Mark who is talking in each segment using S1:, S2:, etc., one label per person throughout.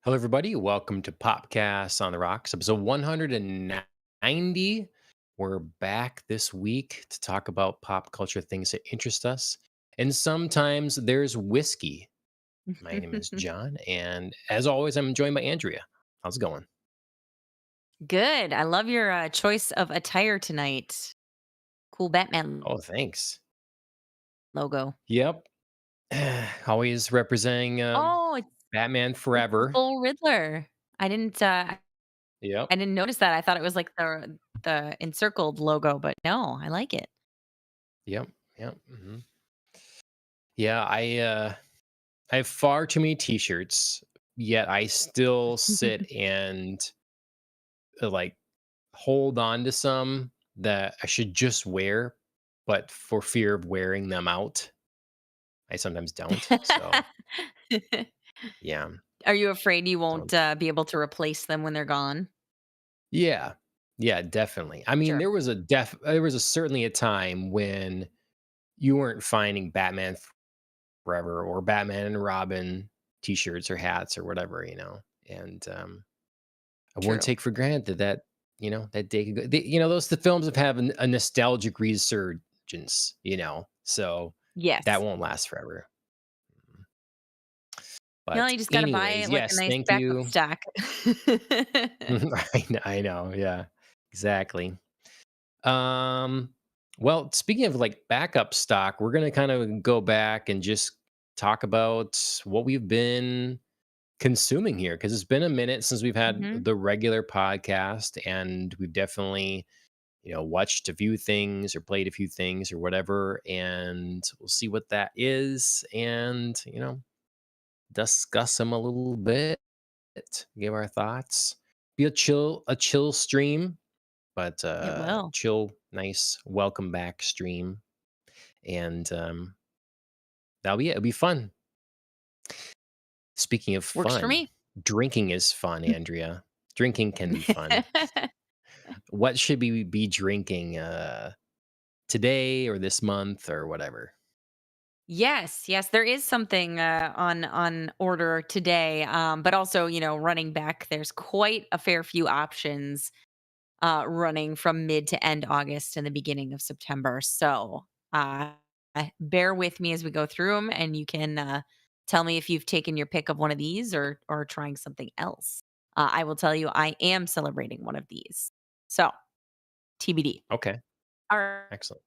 S1: Hello, everybody. Welcome to Popcast on the Rocks, episode 190. We're back this week to talk about pop culture things that interest us. And sometimes there's whiskey. My name is John. And as always, I'm joined by Andrea. How's it going?
S2: Good. I love your choice of attire tonight. Cool Batman
S1: Oh, thanks.
S2: logo.
S1: Yep. Always representing
S2: Oh,
S1: Batman
S2: it's the
S1: Forever.
S2: full Riddler. I didn't.
S1: Yep.
S2: I didn't notice that. I thought it was like the encircled logo, but no, I like it.
S1: Yep. Yep. Yeah, I have far too many t-shirts, yet I still sit and like hold on to some that I should just wear, but for fear of wearing them out, I sometimes don't. So yeah,
S2: Are you afraid you
S1: so
S2: won't be able to replace them when they're gone?
S1: yeah, yeah, definitely. I mean,
S2: Sure.
S1: there was certainly a time when you weren't finding Batman Forever or Batman and Robin t-shirts or hats or whatever, and I wouldn't
S2: True.
S1: take for granted that day could go. The films have had a nostalgic resurgence, so that
S2: Yes.
S1: won't last forever. Mm.
S2: No,
S1: But
S2: you just got to buy
S1: anyways,
S2: like a
S1: yes,
S2: nice
S1: thank
S2: backup
S1: you.
S2: stack.
S1: I know, yeah, exactly. Um, well, speaking of like backup stock, we're gonna kind of go back and just talk about what we've been consuming here because it's been a minute since we've had
S2: hmm
S1: the regular podcast, and we've definitely watched a few things or played a few things or whatever, and we'll see what that is, and discuss them a little bit, give our thoughts. Be a chill stream, but
S2: It will.
S1: chill, nice, welcome back stream, and that'll be it. It'll be fun. Speaking of
S2: Works for
S1: fun,
S2: me.
S1: drinking is fun, Andrea. Drinking can be fun. What should we be drinking today or this month or whatever?
S2: Yes, yes, there is something on order today, but also, running back, there's quite a fair few options running from mid to end August and the beginning of September. So bear with me as we go through them, and you can tell me if you've taken your pick of one of these or trying something else. I will tell you, I am celebrating one of these. So TBD.
S1: Okay,
S2: All
S1: excellent.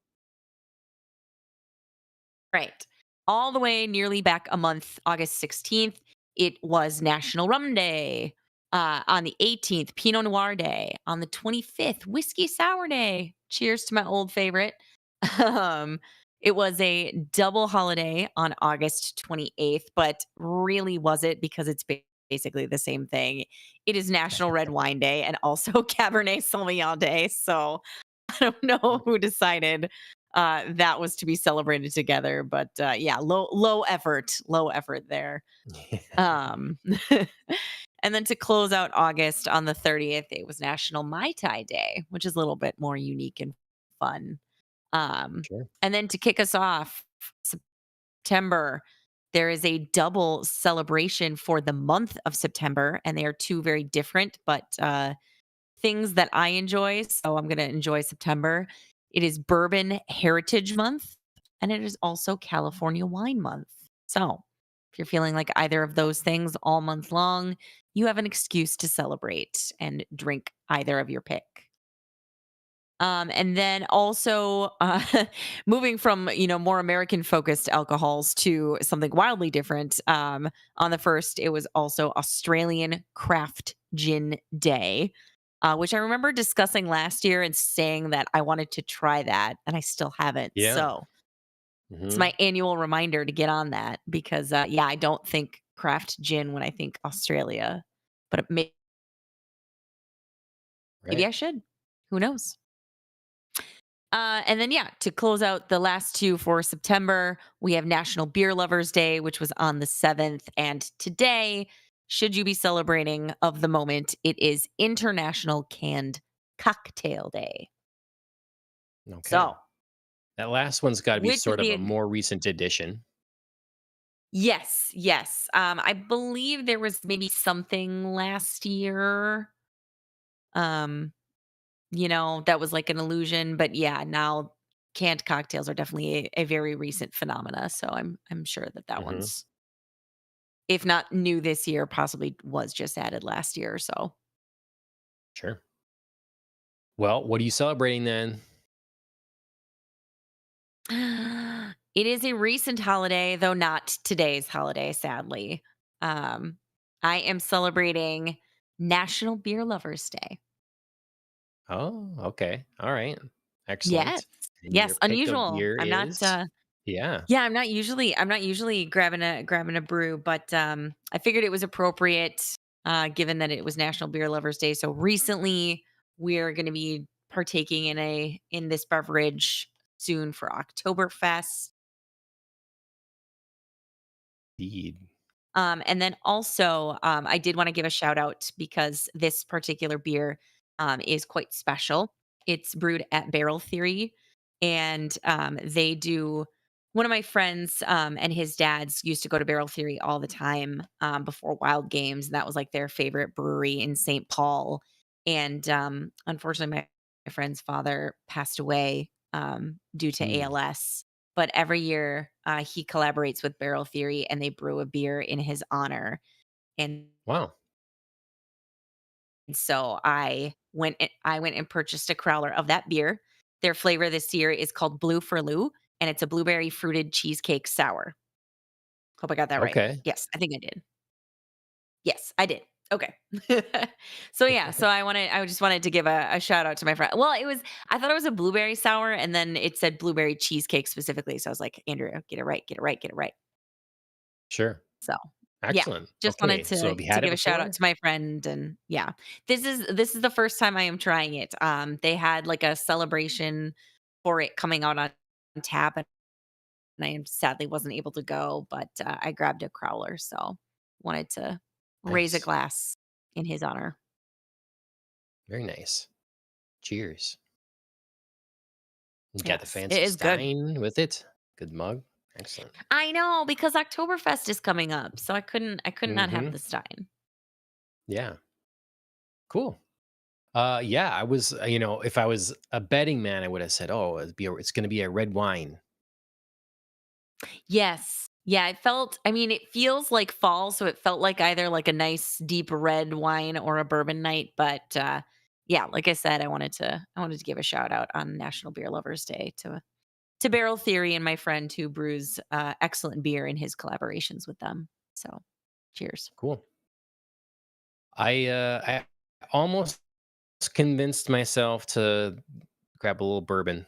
S2: right. All the way nearly back a month, August 16th, it was National Rum Day. On the 18th, Pinot Noir Day. On the 25th, Whiskey Sour Day. Cheers to my old favorite. Um, it was a double holiday on August 28th, but really was it because it's basically the same thing. It is National Red Wine Day and also Cabernet Sauvignon Day. So I don't know who decided that was to be celebrated together, but yeah, low effort there. Um, and then to close out August on the 30th, it was National Mai Tai Day, which is a little bit more unique and fun.
S1: Sure.
S2: And then to kick us off, September, there is a double celebration for the month of September, and they are two very different but things that I enjoy. So I'm going to enjoy September. It is Bourbon Heritage Month, and it is also California Wine Month. So if you're feeling like either of those things all month long, you have an excuse to celebrate and drink either of your pick. And then also moving from more American focused alcohols to something wildly different. On the first, it was also Australian Craft Gin Day. which I remember discussing last year and saying that I wanted to try that, and I still haven't.
S1: Yeah.
S2: So it's
S1: Hmm.
S2: my annual reminder to get on that because, yeah, I don't think craft gin when I think Australia, but maybe
S1: Right.
S2: I should. Who knows? And then, yeah, to close out the last two for September, we have National Beer Lovers Day, which was on the 7th. And today, should you be celebrating of the moment, it is International Canned Cocktail Day.
S1: Okay.
S2: So,
S1: That last one's got to be
S2: which is
S1: sort of a
S2: the
S1: more recent addition.
S2: yes, yes. I believe there was maybe something last year. Um, that was like an illusion, but yeah, now canned cocktails are definitely a very recent phenomena, so I'm sure that that
S1: Hmm.
S2: one's if not new this year, possibly was just added last year or so.
S1: Sure. Well, what are you celebrating then?
S2: It is a recent holiday, though not today's holiday, sadly. Um, I am celebrating National Beer Lovers Day.
S1: Oh, okay. All right.
S2: Yes.
S1: Excellent. And your
S2: Yes,
S1: pick of
S2: unusual.
S1: beer
S2: I'm not
S1: is? Yeah.
S2: Yeah, I'm not usually grabbing a brew, but I figured it was appropriate given that it was National Beer Lovers Day. So recently we're going to be partaking in this beverage soon for Oktoberfest.
S1: Indeed.
S2: And then also, I did want to give a shout out because this particular beer is quite special. It's brewed at Barrel Theory, and they do. One of my friends and his dad's used to go to Barrel Theory all the time before Wild Games, and that was like their favorite brewery in St. Paul. And unfortunately, my friend's father passed away due to
S1: Mm.
S2: ALS, but every year, he collaborates with Barrel Theory and they brew a beer in his honor. And
S1: Wow.
S2: so I went and purchased a crowler of that beer. Their flavor this year is called Blue for Lou, and it's a blueberry fruited cheesecake sour. Hope I got that right.
S1: Okay.
S2: Yes, I think I did. Yes, I did. Okay. So yeah, I just wanted to give a shout out to my friend. Well, I thought it was a blueberry sour and then it said blueberry cheesecake specifically. So I was like, Andrea, get it right, get it right, get it right.
S1: Sure.
S2: So, yeah,
S1: Excellent.
S2: just wanted
S1: Okay. So
S2: to
S1: have you
S2: to
S1: had it
S2: give a shout out
S1: before?
S2: to my friend and yeah. This is the first time I am trying it. They had like a celebration for it coming out on tap and I sadly wasn't able to go, but I grabbed a crowler, so wanted to raise a
S1: Nice.
S2: glass in his honor.
S1: Very nice. Cheers. You got the
S2: Yes, it
S1: fancy
S2: is good.
S1: stein with it. Good mug. Excellent.
S2: I know because Oktoberfest is coming up, so I couldn't not have
S1: Hmm.
S2: the Stein.
S1: Yeah. Cool. Yeah, I was, if I was a betting man, I would have said, "Oh, it's going to be a red wine."
S2: Yes. Yeah, I mean, it feels like fall, so it felt like either like a nice deep red wine or a bourbon night, but yeah, like I said, I wanted to give a shout out on National Beer Lovers Day to Barrel Theory and my friend who brews excellent beer in his collaborations with them. So, cheers.
S1: Cool. I almost convinced myself to grab a little bourbon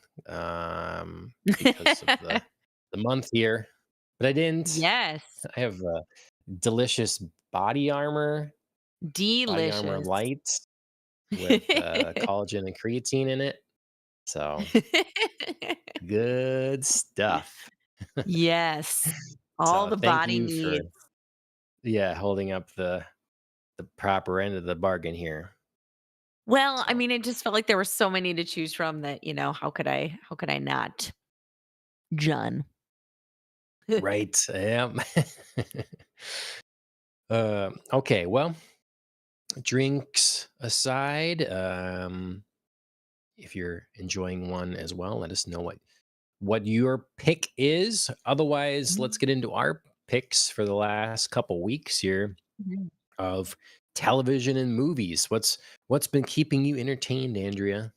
S1: because of the month here, but I didn't.
S2: Yes.
S1: I have delicious body armor, body armor
S2: Delicious.
S1: light with collagen and creatine in it. So good stuff.
S2: Yes. All
S1: So
S2: the
S1: thank
S2: body
S1: you for,
S2: needs.
S1: yeah, holding up the proper end of the bargain here.
S2: Well, I
S1: So
S2: mean, it just felt like there were so many to choose from that, how could I not? John.
S1: right, yeah. Okay, well, drinks aside, if you're enjoying one as well, let us know what your pick is. Otherwise, let's
S2: Mhm,
S1: get into our picks for the last couple weeks here
S2: mhm.
S1: of television and movies. What's been keeping you entertained, Andrea?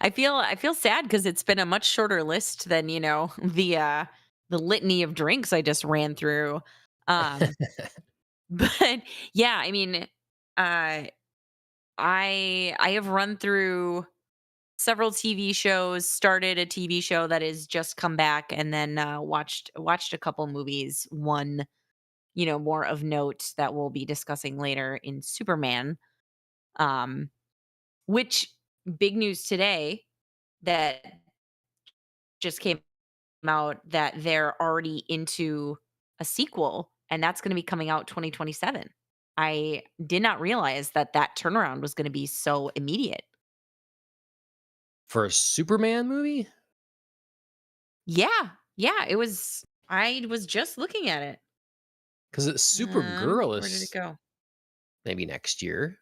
S2: I feel sad because it's been a much shorter list than, the litany of drinks I just ran through. Um, but yeah, I mean, uh I have run through several TV shows, started a TV show that has just come back, and then watched a couple movies. One, more of note that we'll be discussing later in Superman. Um, which big news today that just came out that they're already into a sequel, and that's going to be coming out 2027. I did not realize that that turnaround was going to be so immediate.
S1: For a Superman movie?
S2: Yeah. Yeah, it was I was just looking at it.
S1: Because Supergirl
S2: Where did it
S1: is
S2: go?
S1: maybe next year.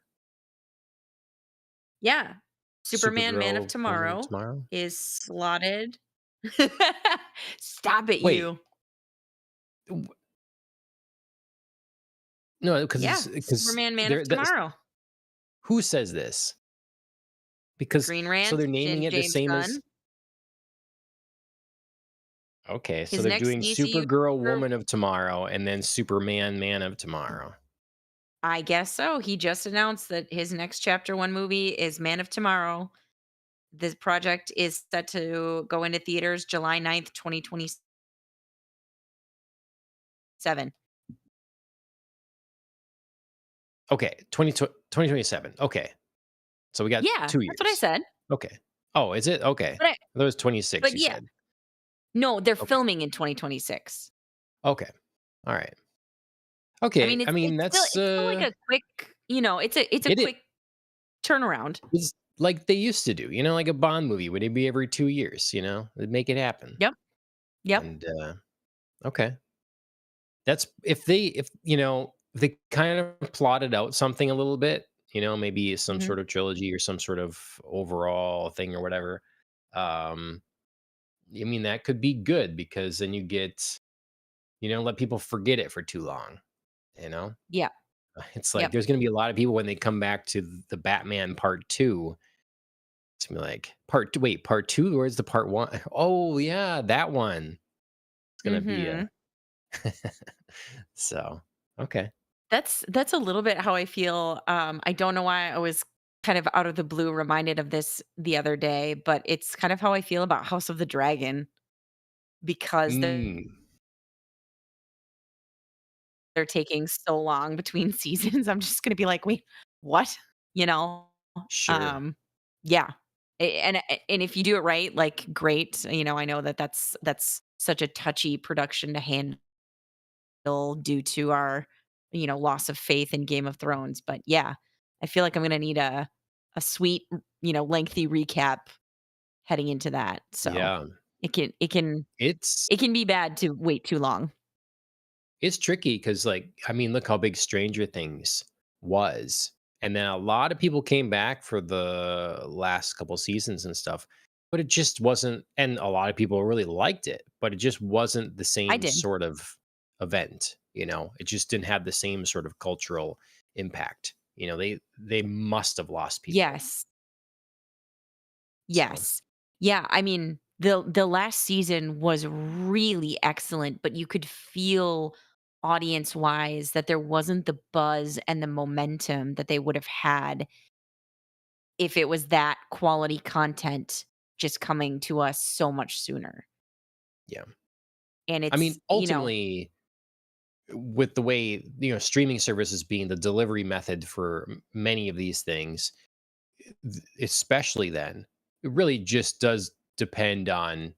S2: Yeah. Superman Man of
S1: Supergirl, Woman of
S2: Tomorrow
S1: Tomorrow?
S2: is slotted. Stop it,
S1: Wait,
S2: you.
S1: w no,
S2: Yeah,
S1: because
S2: Superman Man of
S1: there that's
S2: Tomorrow.
S1: who says this? Because
S2: Screen
S1: so
S2: Rant,
S1: they're naming it the
S2: James
S1: same as
S2: Gunn.
S1: okay, so
S2: His
S1: they're
S2: next
S1: doing
S2: DCU
S1: Supergirl,
S2: er,
S1: Woman of Tomorrow, and then Superman, Man of Tomorrow.
S2: I guess so. He just announced that his next chapter 1 movie is Man of Tomorrow. This project is set to go into theaters July 9th, 2027.
S1: Okay, 2027. Okay, so we got
S2: Yeah,
S1: 2
S2: that's what I
S1: years.
S2: said.
S1: Okay. Oh, is it? Okay.
S2: But I
S1: That was 26,
S2: but
S1: you
S2: yeah.
S1: said.
S2: No, they're
S1: Okay.
S2: filming in 2026.
S1: Okay. Alright.
S2: I
S1: Okay,
S2: mean,
S1: I mean, that's,
S2: it's still like a quick, it's a
S1: it
S2: quick turnaround.
S1: is like they used to do, like a Bond movie, would it be every 2 years, They'd make it happen,
S2: Yep, yep,
S1: and, okay. That's if they kind of plotted out something a little bit, maybe some
S2: mhm,
S1: sort of trilogy or some sort of overall thing or whatever, um, I mean, that could be good because then let people forget it for too long, you know?
S2: yeah,
S1: It's like
S2: yep,
S1: there's gonna be a lot of people when they come back to the Batman part 2, it's gonna be like, part 2? Where's the part 1? Oh, yeah, that one. It's gonna be a
S2: mhm.
S1: so, okay.
S2: That's a little bit how I feel. I don't know why I was kind of out of the blue reminded of this the other day, but it's kind of how I feel about House of the Dragon because
S1: Mm,
S2: they're taking so long between seasons. I'm just gonna be like, "Wait, what?" You know?
S1: sure.
S2: Um, yeah. And if you do it right, like, great. I know that that's such a touchy production to handle due to our, loss of faith in Game of Thrones. But yeah, I feel like I'm gonna need a sweet, lengthy recap heading into that. So
S1: Yeah.
S2: it can it can
S1: It's
S2: it can be bad to wait too long.
S1: it's tricky because, like, I mean, look how big Stranger Things was, and then a lot of people came back for the last couple seasons and stuff, but it just wasn't and a lot of people really liked it, but it just wasn't the
S2: I
S1: same
S2: did.
S1: sort of event, It just didn't have the same sort of cultural impact, they must have lost people,
S2: Yes.
S1: so
S2: Yes. Yeah, I mean, the last season was really excellent, but you could feel audience-wise that there wasn't the buzz and the momentum that they would have had if it was that quality content just coming to us so much sooner.
S1: yeah.
S2: And
S1: I mean,
S2: it's,
S1: ultimately with the way streaming services being the delivery method for many of these things, especially then, it really just does depend on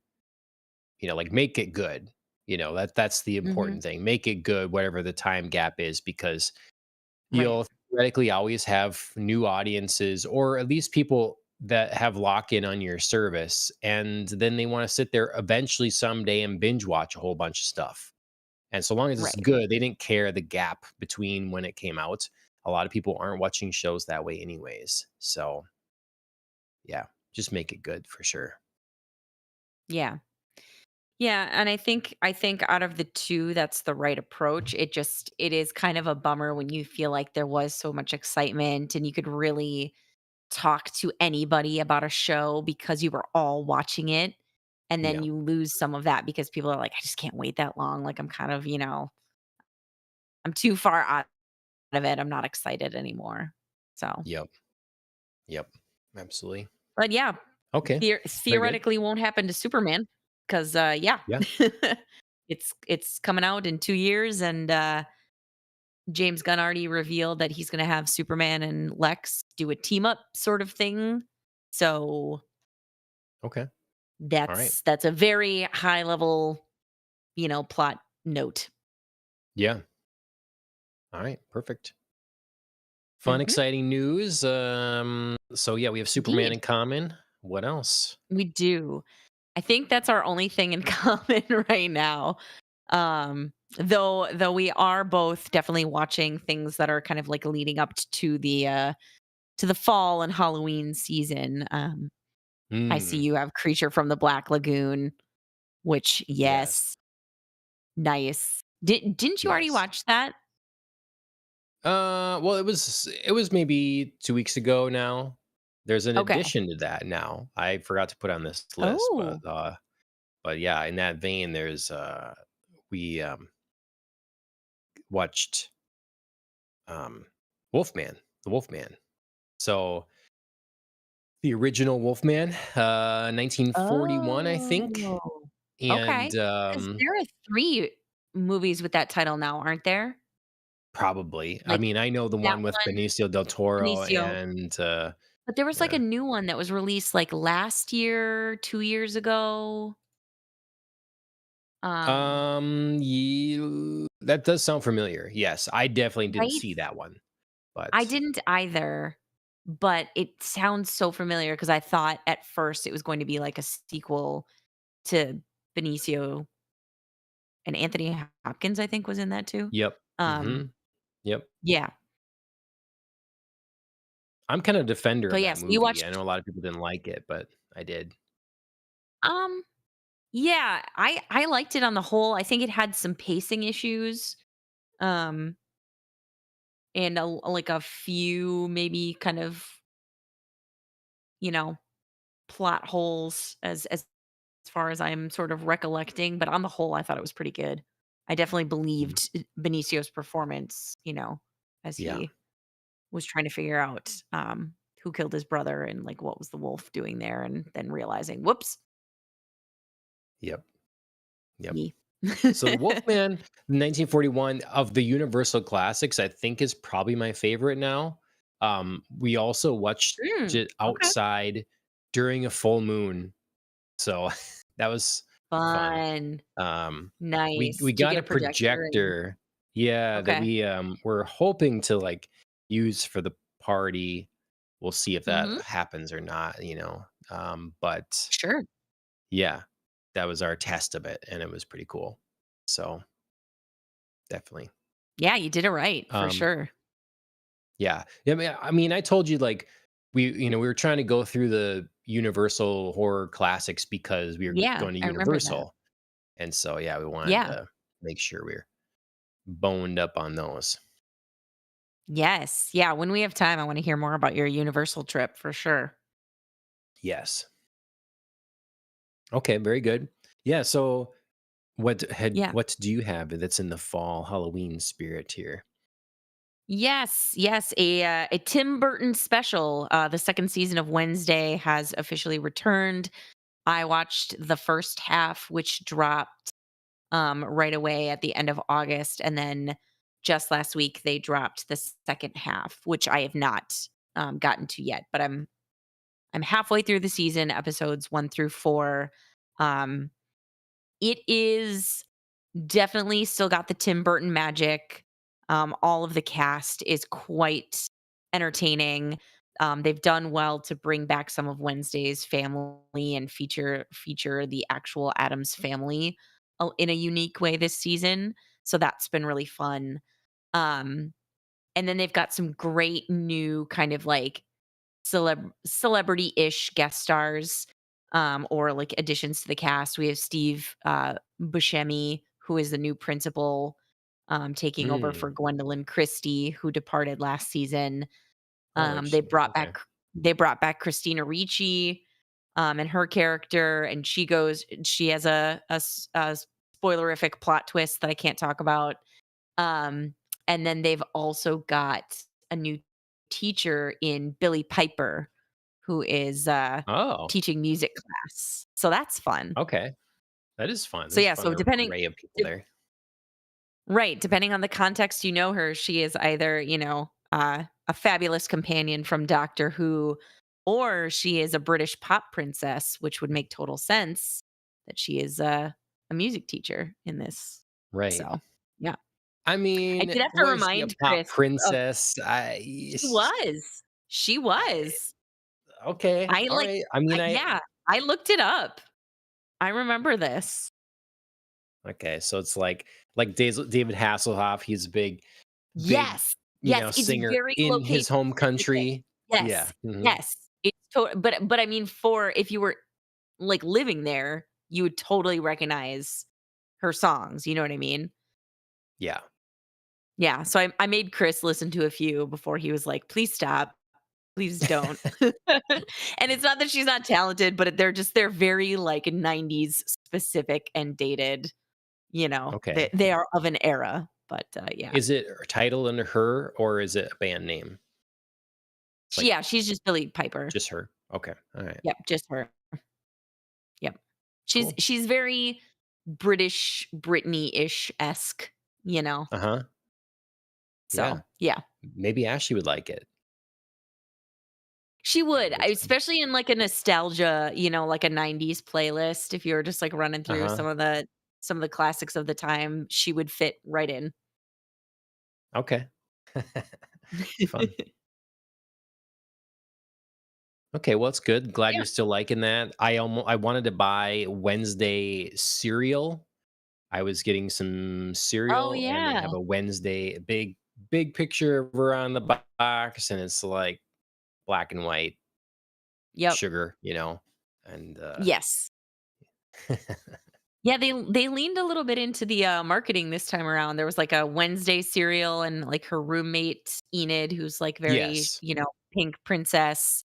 S1: like make it good. That's the
S2: mhm,
S1: important thing. Make it good, whatever the time gap is, because
S2: right,
S1: you'll theoretically always have new audiences, or at least people that have lock in on your service, and then they want to sit there eventually someday and binge watch a whole bunch of stuff. And so long as it's
S2: right.
S1: good, they didn't care the gap between when it came out. A lot of people aren't watching shows that way anyways. So, yeah, just make it good for sure.
S2: Yeah. Yeah, and I think out of the 2, that's the right approach. It is kind of a bummer when you feel like there was so much excitement and you could really talk to anybody about a show because you were all watching it, and then
S1: Yeah.
S2: you lose some of that because people are like, "I just can't wait that long." Like, I'm kind of, I'm too far out of it. I'm not excited anymore. So,
S1: Yep. Yep. Absolutely.
S2: But yeah,
S1: Okay. Very good.
S2: theoretically won't happen to Superman because yeah,
S1: Yeah.
S2: it's coming out in 2 years, and James Gunn already revealed that he's going to have Superman and Lex do a team up sort of thing. So
S1: Okay. All right.
S2: that's a very high level, plot note.
S1: Yeah. All right. Perfect. Fun,
S2: Hmm.
S1: exciting news. So yeah, we have Superman
S2: Indeed,
S1: in common. What else?
S2: we do. I think that's our only thing in common right now. Though we are both definitely watching things that are kind of like leading up to the fall and Halloween season. I see
S1: Mm,
S2: you have Creature from the Black Lagoon, which
S1: yes.
S2: yes, nice. Didn't you already
S1: Yes.
S2: watch that?
S1: Well, it was maybe 2 weeks ago now. There's an
S2: Okay.
S1: addition to that now. I forgot to put on this list,
S2: Oh.
S1: but yeah, in that vein, we watched Wolfman, the Wolfman. So the original Wolfman, 1941, I think,
S2: Oh.
S1: and
S2: Okay. Because there are 3 movies with that title now, aren't there?
S1: probably. I
S2: Like,
S1: mean, I know the
S2: that
S1: one with
S2: one,
S1: Benicio del Toro,
S2: Benicio,
S1: and
S2: but there was, like,
S1: yeah.
S2: a new one that was released, like, last year, 2 years ago. Um,
S1: That does sound familiar. Yes, I definitely didn't
S2: right?
S1: see that one,
S2: I
S1: but
S2: didn't either, but it sounds so familiar because I thought at first it was going to be, like, a sequel to Benicio, and Anthony Hopkins, I think, was in that too.
S1: yep.
S2: Um,
S1: Mhm. Yep.
S2: yeah.
S1: I'm kind of defender of
S2: But,
S1: that
S2: yes, you
S1: movie. I know
S2: watched
S1: a lot of people didn't like it, but I did.
S2: um yeah, I liked it on the whole. I think it had some pacing issues, um, and like a few maybe kind of, you know, plot holes as far as I'm sort of recollecting, but on the whole, I thought it was pretty good. I definitely
S1: Mhm.
S2: believed Benicio's performance, as
S1: Yeah.
S2: he was trying to figure out who killed his brother and like what was the wolf doing there, and then realizing, whoops,
S1: Yep. Yep.
S2: me.
S1: So the Wolfman, 1941 of the Universal classics, I think is probably my favorite now. We also watched
S2: Mm,
S1: it
S2: okay.
S1: outside during a full moon, so that was fun.
S2: Fun.
S1: We
S2: Nice. Did you
S1: got
S2: get
S1: a
S2: a projector and
S1: projector, yeah, that
S2: okay.
S1: we were hoping to like use for the party. We'll see if that
S2: Mhm.
S1: happens or not, but
S2: Sure.
S1: yeah, that was our test of it, and it was pretty cool. So definitely.
S2: Yeah, you did it right, for
S1: Um,
S2: sure.
S1: yeah. I mean, I told you like we were trying to go through the Universal horror classics because we were
S2: Yeah,
S1: going to
S2: I remember that.
S1: Universal. And so yeah, we wanted
S2: Yeah.
S1: to make sure we're boned up on those.
S2: Yes. Yeah, when we have time, I wanna hear more about your Universal trip for sure.
S1: Yes. Okay, very good. Yeah, so
S2: Yeah.
S1: what do you have that's in the fall Halloween spirit here?
S2: Yes, yes, a Tim Burton special. The 2nd season of Wednesday has officially returned. I watched the first half, which dropped, right away at the end of August, and then just last week, they dropped the second half, which I have not, gotten to yet, but I'm halfway through the season, episodes 1 through 4. Um, it is definitely still got the Tim Burton magic. All of the cast is quite entertaining. They've done well to bring back some of Wednesday's family and feature the actual Adams family in a unique way this season. So that's been really fun. Um, and then they've got some great new kind of like celebrity-ish guest stars, or, like, additions to the cast. We have Steve, Buscemi, who is the new principal, taking over for
S1: Mm.
S2: Gwendolyn Christie, who departed last season.
S1: Oh,
S2: They
S1: interesting.
S2: brought
S1: Okay.
S2: back Christina Ricci, and her character, and she has a spoilerific plot twist that I can't talk about. Um, and then they've also got a new teacher in Billy Piper. who is
S1: Oh,
S2: teaching music class. So that's fun.
S1: okay. That is fun.
S2: So
S1: There's a
S2: yeah,
S1: fun
S2: so depending
S1: array of people
S2: de-
S1: there.
S2: right, depending on the context you know her, she is either, a fabulous companion from Doctor Who, or she is a British pop princess, which would make total sense that she is a music teacher in this.
S1: Right.
S2: So, yeah.
S1: I
S2: I
S1: mean,
S2: did have to
S1: was she a
S2: remind
S1: pop
S2: Chris of
S1: princess?
S2: she was. She
S1: I
S2: was.
S1: okay,
S2: I like
S1: alright. I mean,
S2: yeah, I looked it up. I remember this.
S1: okay, so it's like David Hasselhoff, he's a big,
S2: Yes. Yes, it's
S1: singer
S2: very
S1: in
S2: location
S1: his home
S2: specific.
S1: country. Yeah,
S2: Yes.
S1: mhm,
S2: Yes. It's but I mean, for if you were, like, living there, you would totally recognize her songs, you know what I mean?
S1: yeah,
S2: Yeah, so I made Chris listen to a few before he was like, "Please stop. Please don't." And it's not that she's not talented, but they're very, like, 90s specific and dated,
S1: okay.
S2: they are of an era, but, yeah.
S1: Is it a title under her, or is it a band name? Like,
S2: Yeah, she's just Billie Piper.
S1: just her? Okay, alright,
S2: Yep, just her. Yep. She's
S1: cool.
S2: she's very British, Britney-ish-esque, you know?
S1: Uh-huh, yeah.
S2: So, yeah.
S1: Maybe Ashley would like it.
S2: She
S1: Have a
S2: would,
S1: good time.
S2: especially in, like, a nostalgia, like a '90s playlist, if you were just, like, running through
S1: Uh-huh,
S2: some of the classics of the time, she would fit right in.
S1: okay. Fun. Okay, well, it's good. Glad
S2: Yeah.
S1: you're still liking that. I wanted to buy Wednesday cereal. I was getting some
S2: Oh,
S1: cereal, and they
S2: yeah.
S1: have a Wednesday big picture of her on the box, and it's like black and white
S2: Yep.
S1: sugar, and
S2: Yes. Yeah, they leaned a little bit into the, marketing this time around. There was, like, a Wednesday cereal and, like, her roommate, Enid, who's, like, very,
S1: yes.
S2: pink princess.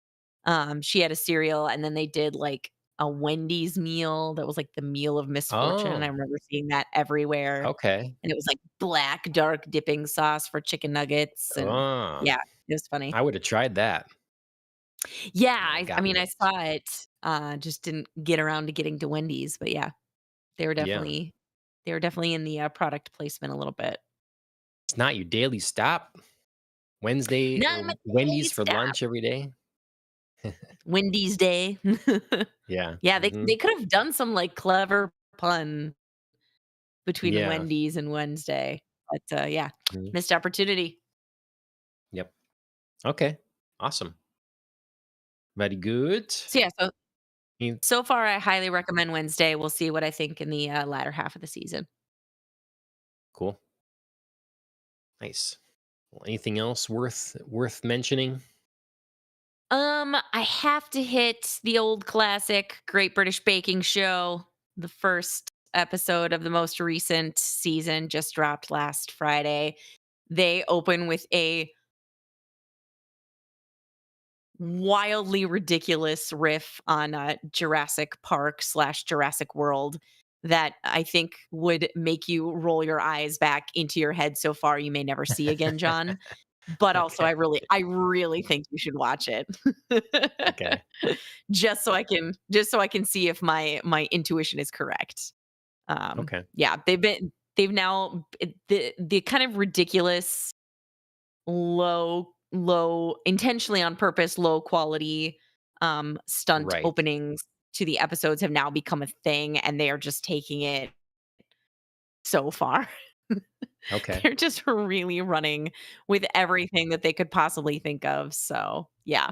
S2: She had a cereal, and then they did, like, a Wendy's meal that was, like, the meal of misfortune. I
S1: Oh,
S2: remember seeing that everywhere,
S1: okay.
S2: and it was, like, black, dark dipping sauce for chicken nuggets, and
S1: Oh,
S2: yeah, it was funny.
S1: I would have tried that.
S2: Yeah,
S1: Might have
S2: I
S1: gotten
S2: mean, I
S1: it.
S2: saw it, just didn't get around to getting to Wendy's, but yeah. They were
S1: Yeah.
S2: definitely they were definitely in the, product placement a little bit.
S1: It's not your daily stop. Wednesday
S2: Not my
S1: or
S2: daily
S1: Wendy's for
S2: stop.
S1: lunch every day.
S2: Wendy's Day.
S1: Yeah.
S2: Yeah, they
S1: Mhm.
S2: could have done some, like, clever pun between
S1: Yeah.
S2: Wendy's and Wednesday, but, yeah,
S1: Mhm.
S2: missed opportunity.
S1: Yep. Okay. Awesome. Very good.
S2: So, yeah,
S1: You
S2: so far, I highly recommend Wednesday. We'll see what I think in the, latter half of the season.
S1: cool. Nice. Well, anything else worth mentioning?
S2: I have to hit the old classic Great British Baking Show. The first episode of the most recent season just dropped last Friday. They open with a wildly ridiculous riff on Jurassic Park slash Jurassic World that I think would make you roll your eyes back into your head so far you may never see again, John. But also,
S1: Okay.
S2: I really think you should watch it.
S1: Okay.
S2: Just so I can see if my intuition is correct.
S1: Okay.
S2: Yeah, they've now the kind of ridiculous low intentionally on purpose low quality stunt
S1: Right.
S2: openings to the episodes have now become a thing, and they are just taking it so far.
S1: Okay.
S2: They're just really running with everything that they could possibly think of. So, yeah,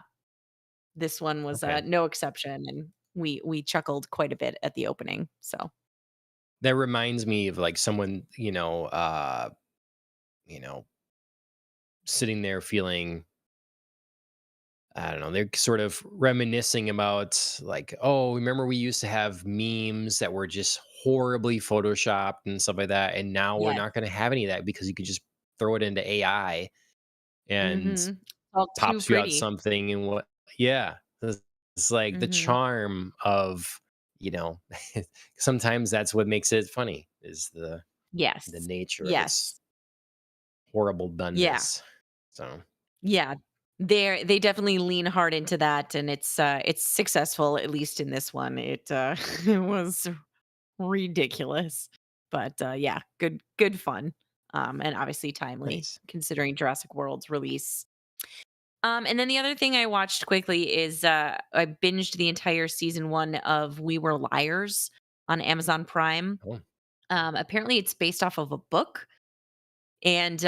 S2: this one was,
S1: Okay.
S2: no exception, and we chuckled quite a bit at the opening. So,
S1: That reminds me of like someone, you know, sitting there feeling I don't know, they're sort of reminiscing about like, oh, remember we used to have memes that were just horribly photoshopped and stuff like that. And now we're
S2: yes.
S1: not going to have any of that because you could just throw it into AI and
S2: Mhm. All too
S1: pops you out
S2: pretty.
S1: something and yeah. It's like the
S2: Mhm.
S1: charm of, you know, sometimes that's what makes it funny is the
S2: Yes.
S1: nature of its
S2: Yes.
S1: horrible
S2: Yeah.
S1: doneness. So
S2: Yeah. They definitely lean hard into that, and it's successful, at least in this one. It was ridiculous, but, yeah, good fun, and obviously timely
S1: Nice.
S2: considering Jurassic World's release. And then the other thing I watched quickly is, I binged the entire season 1 of We Were Liars on Amazon Prime.
S1: Oh,
S2: Apparently it's based off of a book, and,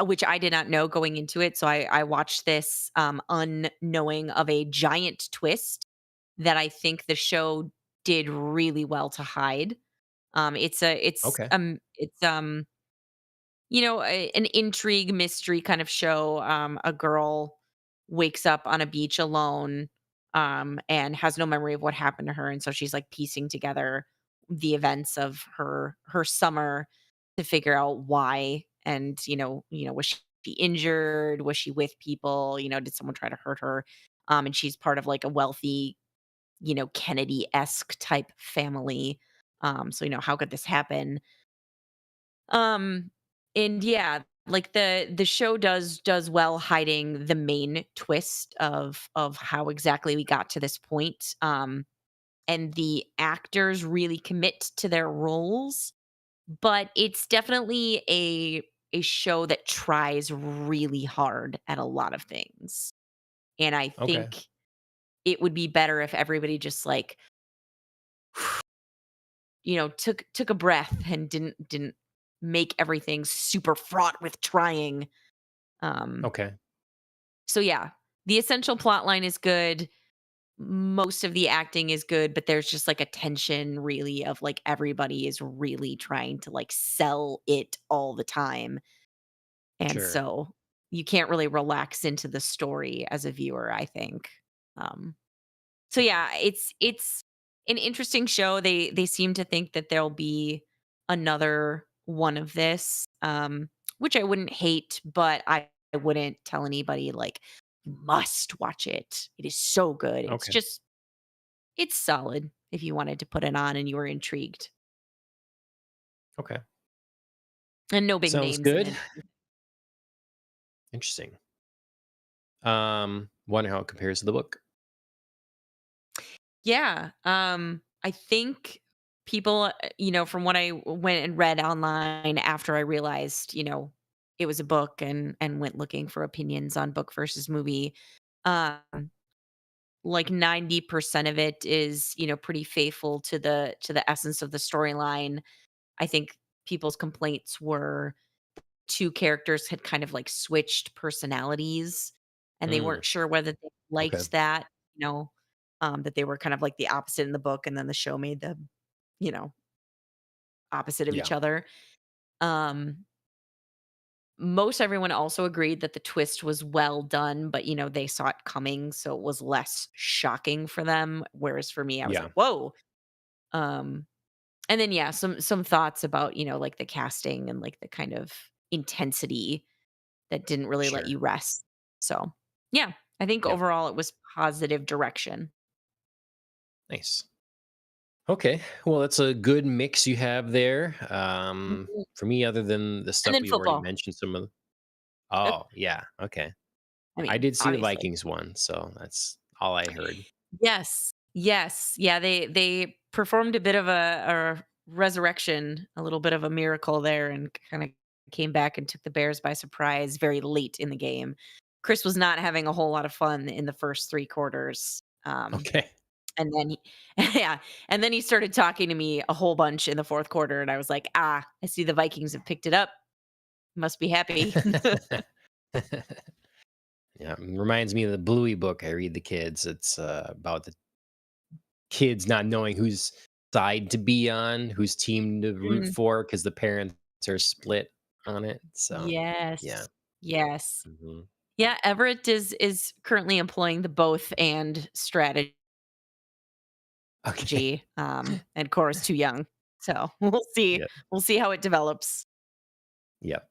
S2: which I did not know going into it, so I watched this, unknowing of a giant twist that I think the show did really well to hide.
S1: okay.
S2: An intrigue mystery kind of show. A girl wakes up on a beach alone, and has no memory of what happened to her, and so she's like piecing together the events of her summer to figure out why. And was she injured? Was she with people? Did someone try to hurt her? And she's part of like a wealthy, Kennedy esque type family. So how could this happen? Um, and yeah, like the show does well hiding the main twist of how exactly we got to this point. And the actors really commit to their roles, but it's definitely a show that tries really hard at a lot of things. And I
S1: Okay.
S2: think it would be better if everybody just like, took a breath and didn't make everything super fraught with trying. Um,
S1: Okay.
S2: so yeah, the essential plot line is good. Most of the acting is good, but there's just like a tension really of like everybody is really trying to like sell it all the time. And
S1: Sure.
S2: so you can't really relax into the story as a viewer, I think. Um, so
S1: Mhm.
S2: yeah, it's an interesting show. They seem to think that there'll be another one of this, which I wouldn't hate, but I wouldn't tell anybody like you must watch it. It is so good.
S1: Okay.
S2: It's solid if you wanted to put it on and you were intrigued.
S1: Okay.
S2: And no big
S1: Sounds
S2: names in
S1: good.
S2: it.
S1: Interesting. Wonder how it compares to the book.
S2: Yeah, I think people, from what I went and read online after I realized, it was a book and went looking for opinions on book versus movie, um, like 90% of it is, pretty faithful to the essence of the storyline. I think people's complaints were 2 characters had kind of like switched personalities, and they
S1: Mm,
S2: weren't sure whether they
S1: okay.
S2: liked that, that they were kind of like the opposite in the book, and then the show made them, you know, opposite of each
S1: Yeah.
S2: other. Um, Most everyone also agreed that the twist was well done, but, they saw it coming, so it was less shocking for them, whereas for me, I was like,
S1: Yeah.
S2: "Whoa." Um, and then, yeah, some thoughts about, like, the casting and, like, the kind of intensity that didn't really let
S1: Sure.
S2: you rest. So, yeah, I think
S1: Yep.
S2: overall it was positive direction.
S1: Nice. Okay. Well, that's a good mix you have there.
S2: Mhm.
S1: For me, other than the
S2: And
S1: stuff
S2: then
S1: we already
S2: football.
S1: mentioned, some of the,
S2: Uh,
S1: oh, yeah. Okay.
S2: I
S1: I
S2: mean,
S1: did see the
S2: obviously.
S1: Vikings one, so that's all I heard.
S2: Yes. Yes. Yeah, they performed a bit of a resurrection, a little bit of a miracle there and kinda came back and took the Bears by surprise very late in the game. Chris was not having a whole lot of fun in the first 3 quarters.
S1: Okay.
S2: And then he yeah, and then he started talking to me a whole bunch in the 4th quarter, and I was like, "Ah, I see the Vikings have picked it up. Must be happy."
S1: Yeah, reminds me of the Bluey book I read the kids. It's about the kids not knowing whose side to be on, whose team to root
S2: Mm,
S1: for, because the parents are split on it. So, yeah.
S2: yes. Yes.
S1: Mhm.
S2: Yeah, Everett is currently employing the both and strategy,
S1: Okay.
S2: and Cora's too young. So, we'll see.
S1: Yeah.
S2: We'll see how it develops.
S1: Yep.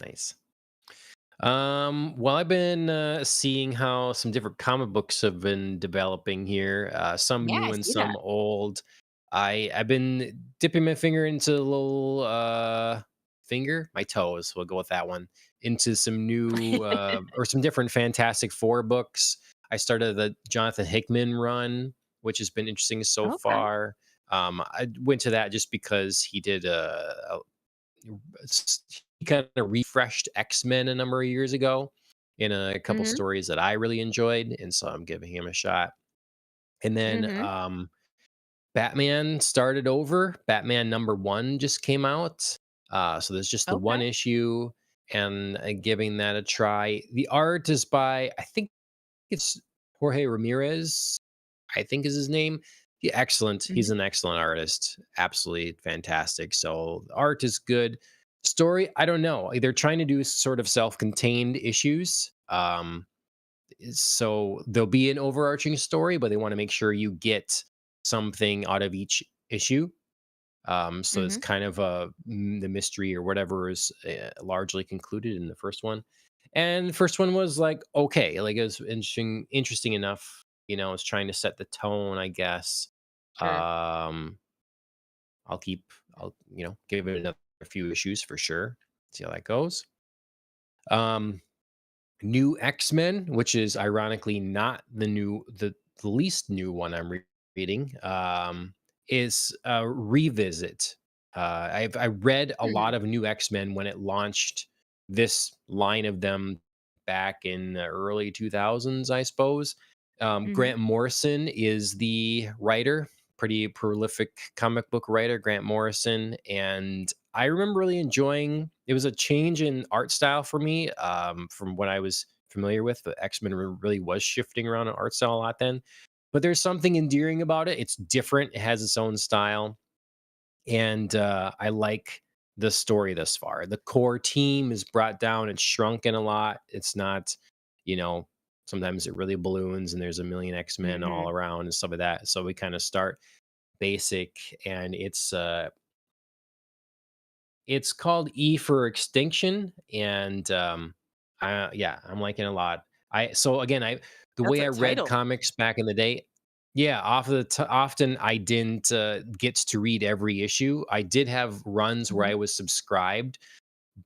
S1: Nice. Well, I've been seeing how some different comic books have been developing here. Some
S2: Yeah,
S1: new
S2: I
S1: and
S2: see that.
S1: some old. I've been dipping my finger into a little my toes. We'll go with that one into some new or some different Fantastic Four books. I started the Jonathan Hickman run, which has been interesting so
S2: Okay.
S1: far. I went to that just because he did he kind of refreshed X-Men a number of years ago in a couple
S2: Mhm.
S1: stories that I really enjoyed, and so I'm giving him a shot. And then
S2: Mhm.
S1: Batman started over. Batman number 1 just came out. So there's just the one
S2: Okay.
S1: issue, and giving that a try. The art is by, I think it's Jorge Ramirez, I think is his name. Excellent. He's
S2: Mhm.
S1: an excellent artist. Absolutely fantastic. So the art is good. Story, I don't know. They're trying to do sort of self-contained issues. So there'll be an overarching story, but they want to make sure you get something out of each issue. So it's
S2: Mhm.
S1: kind of the mystery or whatever is largely concluded in the first one. And the first one was like okay, like it was interesting enough. It's trying to set the tone, I guess.
S2: Sure.
S1: Um, I'll keep, I'll give it another few issues for sure. See how that goes. Um, New X-Men, which is ironically not the least new one I'm reading, is a revisit. I read a
S2: Hmm.
S1: lot of New X-Men when it launched this line of them back in the early 2000s, I suppose.
S2: Mhm.
S1: Grant Morrison is the writer, pretty prolific comic book writer, Grant Morrison, and I remember really enjoying. It was a change in art style for me from what I was familiar with. The X-Men really was shifting around in art style a lot then. But there's something endearing about it. It's different. It has its own style, and I like the story thus far. The core team is brought down and shrunken a lot. It's not, you know, sometimes it really balloons and there's a million X-Men all
S2: Mhm.
S1: around and stuff like that. So we kind of start basic, and it's called E for Extinction, and yeah, I'm liking it a lot. So again, the
S2: That's
S1: way
S2: a
S1: I read
S2: title.
S1: comics back in the day, yeah, often I didn't get to read every issue. I did have runs where
S2: Mhm.
S1: I was subscribed,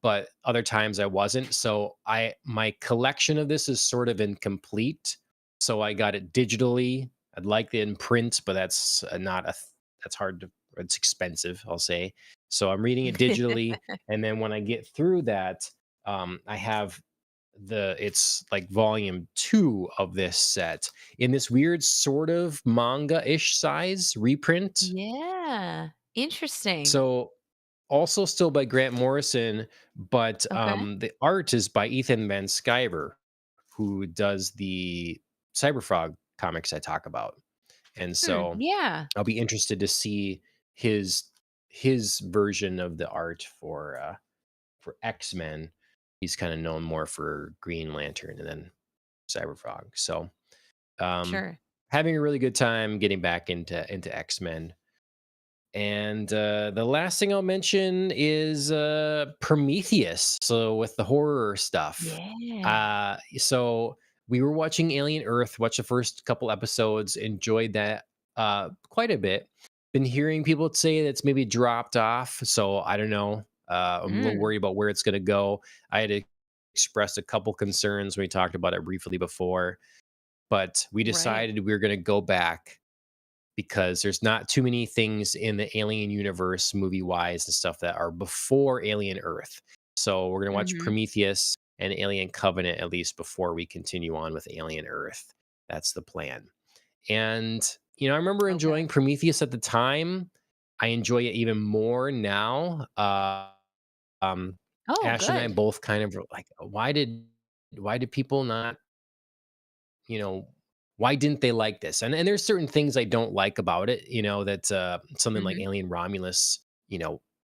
S1: but other times I wasn't. So my collection of this is sort of incomplete. So I got it digitally. I'd like it in print, but that's not that's hard to, it's expensive, I'll say. So I'm reading it digitally, and then when I get through that, I have it's like volume 2 of this set in this weird sort of manga-ish size reprint.
S2: Yeah. Interesting.
S1: So also still by Grant Morrison, but
S2: Okay.
S1: the art is by Ethan Van Sciver, who does the Cyberfrog comics I talk about. And
S2: Hmm.
S1: so
S2: Yeah.
S1: I'll be interested to see his his version of the art for X-Men. He's kind of known more for Green Lantern and then Cyberfrog. So um
S2: Sure.
S1: having a really good time getting back into X-Men. And the last thing I'll mention is Prometheus. So with the horror stuff,
S2: Yeah.
S1: so we were watching Alien Earth. Watched the first couple episodes. Enjoyed that quite a bit. Been hearing people say that it's maybe dropped off. So I don't know. I'm a little
S2: Mm.
S1: worried about where it's going to go. I had expressed a couple concerns when we talked about it briefly before, but we
S2: Right.
S1: decided we were going to go back because there's not too many things in the Alien universe, movie wise and stuff, that are before Alien Earth. So we're gonna watch
S2: Mhm.
S1: Prometheus and Alien Covenant at least before we continue on with Alien Earth. That's the plan. And I remember
S2: Okay.
S1: enjoying Prometheus at the time. I enjoy it even more now. Um,
S2: Oh,
S1: Ash and I
S2: good.
S1: both kind of were like, why did people not you know, why didn't they like this? And there's certain things I don't like about it, that something like
S2: Mhm.
S1: Alien Romulus,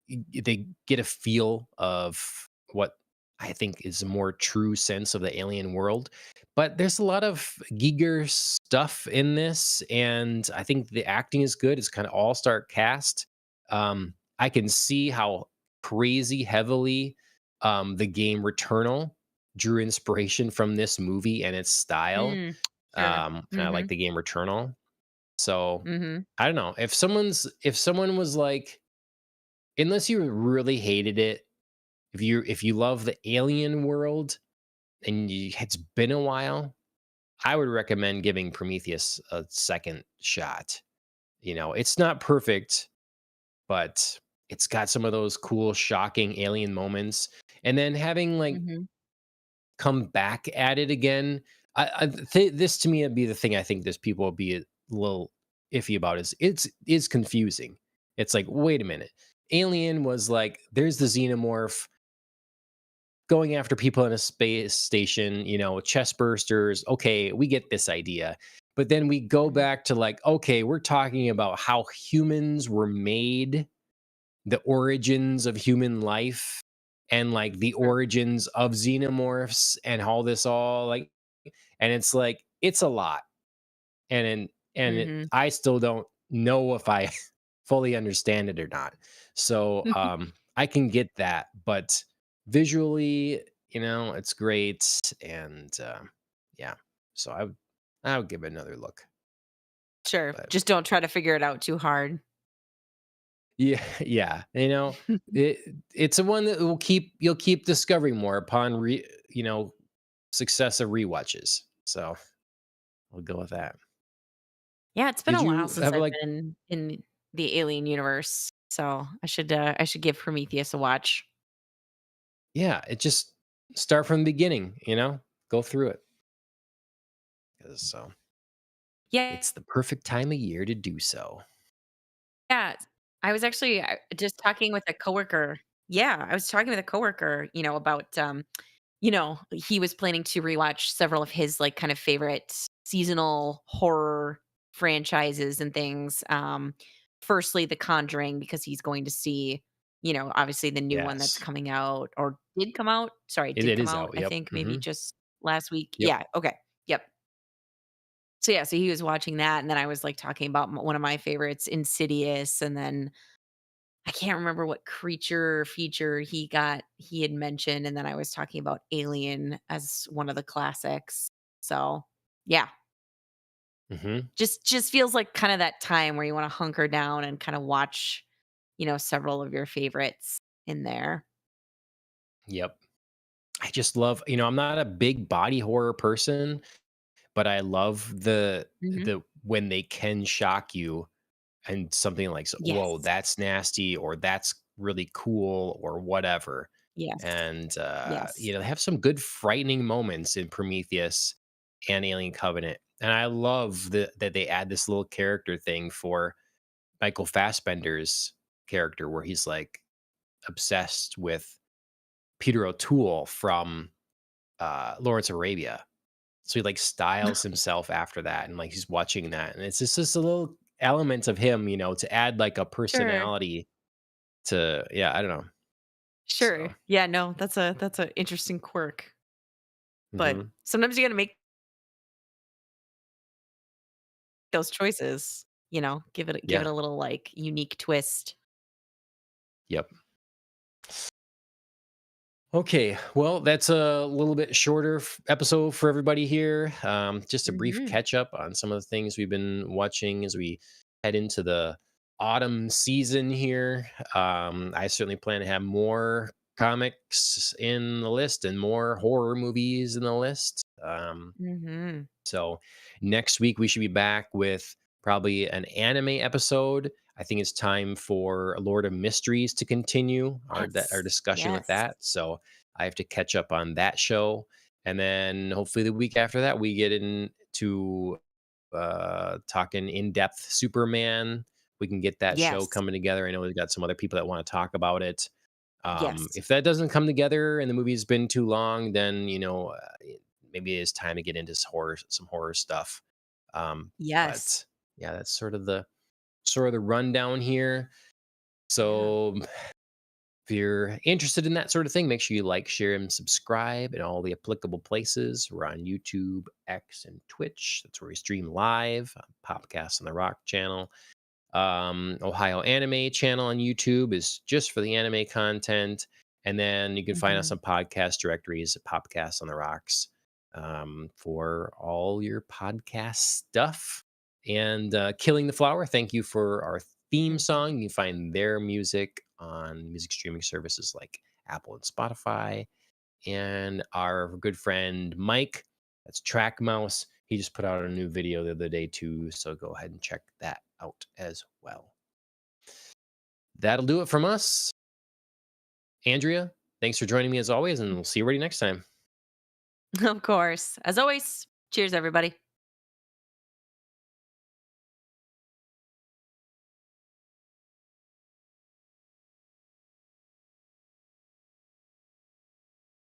S1: they get a feel of what I think is a more true sense of the alien world. But there's a lot of Giger stuff in this, and I think the acting is good. It's kind of all-star cast. I can see how crazy heavily the game Returnal drew inspiration from this movie and its style.
S2: Mm. Sure.
S1: And I like
S2: Mhm.
S1: the game Returnal. So
S2: Mhm.
S1: I don't know if someone was like, unless you really hated it, if you love the alien world and it's been a while, I would recommend giving Prometheus a second shot. It's not perfect, but it's got some of those cool, shocking alien moments. And then having like
S2: Mhm.
S1: come back at it again. This to me would be the thing I think this people will be a little iffy about is confusing. It's like, wait a minute. Alien was like, there's the xenomorph going after people in a space station, chest bursters. Okay, we get this idea. But then we go
S2: Mhm.
S1: back to like, okay, we're talking about how humans were made, the origins of human life, and like the
S2: Sure.
S1: origins of xenomorphs and all this all like, and it's like it's a lot. And I still don't know if I fully understand it or not. So
S2: Mhm.
S1: I can get that, but visually, it's great. And yeah, so I would give it another look.
S2: Sure.
S1: But
S2: Just don't try to figure it out too hard.
S1: yeah, yeah, it's a one that you'll keep discovering more upon successive rewatches. So we'll go with that.
S2: Yeah, it's been
S1: Did
S2: a while
S1: you
S2: since
S1: have
S2: I've
S1: like
S2: been in the Alien universe, so I should give Prometheus a watch.
S1: Yeah, it just start from the beginning, go through it. 'Cause, so
S2: Yeah,
S1: it's the perfect time of year to do so.
S2: yeah. I was actually, just talking with a coworker. Yeah, I was talking with a coworker, about, he was planning to rewatch several of his, like, kind of favorite seasonal horror franchises and things. Firstly, The Conjuring, because he's going to see, obviously the new one that's
S1: Yes.
S2: coming out or did come out. Sorry,
S1: It
S2: did
S1: it
S2: come
S1: is
S2: out,
S1: out.
S2: I
S1: Yep.
S2: think maybe
S1: Mhm.
S2: just last week.
S1: Yep.
S2: Yeah, okay. Yep. So, yeah, so he was watching that, and then I was, like, talking about one of my favorites, Insidious, and then I can't remember what creature feature he had mentioned, and then I was talking about Alien as one of the classics. So, yeah,
S1: Mhm.
S2: just feels like kinda that time where you wanna hunker down and kinda watch, several of your favorites in there.
S1: Yep. I just love I'm not a big body horror person, but I love
S2: Mhm.
S1: the when they can shock you and something like, "Whoa,
S2: Yes.
S1: that's nasty," or "That's really cool," or whatever.
S2: Yes.
S1: And,
S2: Yes.
S1: they have some good frightening moments in Prometheus and Alien Covenant. And I love that they add this little character thing for Michael Fassbender's character where he's, like, obsessed with Peter O'Toole from, Lawrence of Arabia. So he, like, styles himself after that, and, like, he's watching that, and it's just a little element of him, to add, like, a
S2: Sure.
S1: personality to yeah, I don't know.
S2: Sure.
S1: So
S2: Yeah, no, that's a interesting quirk, but
S1: mhm.
S2: sometimes you gotta make those choices, give it
S1: Yeah.
S2: a little, like, unique twist.
S1: Yep. Okay, well, that's a little bit shorter episode for everybody here. Just a brief
S2: Mhm.
S1: catch up on some of the things we've been watching as we head into the autumn season here. I certainly plan to have more comics in the list and more horror movies in the list.
S2: Mhm.
S1: So next week we should be back with probably an anime episode. I think it's time for Lord of Mysteries to continue our
S2: Yes.
S1: discussion with
S2: Yes.
S1: that. So I have to catch up on that show, and then hopefully the week after that we get into talking in depth Superman. We can get that show
S2: Yes.
S1: coming together. I know we've got some other people that want to talk about it.
S2: Yes.
S1: If that doesn't come together and the movie's been too long, then maybe it's time to get into some horror stuff.
S2: Yes.
S1: But yeah, that's sort of the rundown here.
S2: Yeah.
S1: So if you're interested in that sort of thing, make sure you like, share, and subscribe in all the applicable places. We're on YouTube, X, and Twitch. That's where we stream live. Popcast on the Rock channel. Ohio Anime channel on YouTube is just for the anime content. And then you can find us
S2: Mhm.
S1: on podcast directories at Popcast on the Rocks for all your podcast stuff. And Killing the Flower, thank you for our theme
S2: Mhm.
S1: song. You can find their music on music streaming services like Apple and Spotify. And our good friend Mike, that's Track Mouse, he just put out a new video the other day too. So go ahead and check that out as well. That'll do it from us. Andrea, thanks for joining me as always, and we'll see you ready next time.
S2: Of course. As always, cheers, everybody.